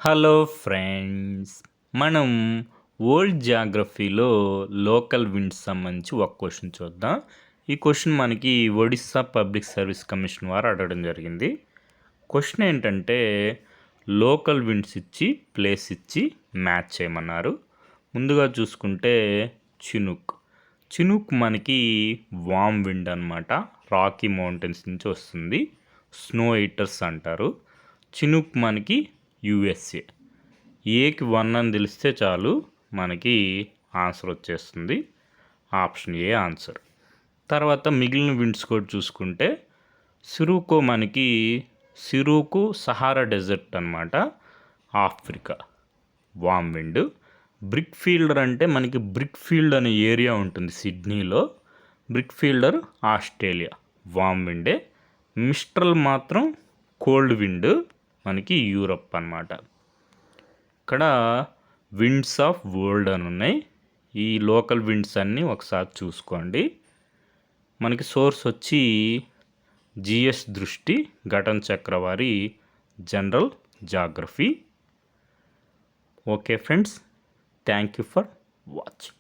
Hello friends, మనం world జాగ్రఫీలో local winds సంబంధించి ఒక క్వశ్చన్ చూద్దాం. ఈ క్వశ్చన్ మనకి ఒడిస్సా పబ్లిక్ సర్వీస్ కమిషన్ వారు అడగడం జరిగింది. క్వశ్చన్ ఏంటంటే లోకల్ విండ్స్ ఇచ్చి ప్లేస్ ఇచ్చి మ్యాచ్ చేయమన్నారు. ముందుగా చూసుకుంటే చినుక్ మనకి వామ్ విండ్ అనమాట. రాకీ మౌంటైన్స్ నుంచి వస్తుంది. స్నో ఈటర్స్ అంటారు. చినుక్ మనకి యుఎస్ఏ. ఏకి 1 అని తెలిస్తే చాలు మనకి ఆన్సర్ వచ్చేస్తుంది. Option A answer. తర్వాత మిగిలిన విండ్స్ కూడా చూసుకుంటే సిరూకు సహారా డెజర్ట్ అనమాట, ఆఫ్రికా వామ్ విండ్. బ్రిక్ ఫీల్డర్ అంటే మనకి బ్రిక్ ఫీల్డ్ అనే ఏరియా ఉంటుంది సిడ్నీలో. బ్రిక్ ఫీల్డర్ ఆస్ట్రేలియా వామ్ విండే. మిస్ట్రల్ మాత్రం కోల్డ్ విండ్ మనకి యూరప్ అన్నమాట. ఇక్కడ విండ్స్ ఆఫ్ వరల్డ్ అని ఉన్నాయి. ఈ లోకల్ విండ్స్ అన్నీ ఒకసారి చూసుకోండి. మనకి సోర్స్ వచ్చి జిఎస్ దృష్టి, ఘటన్ చక్రవారి general geography. Okay friends, thank you for watching.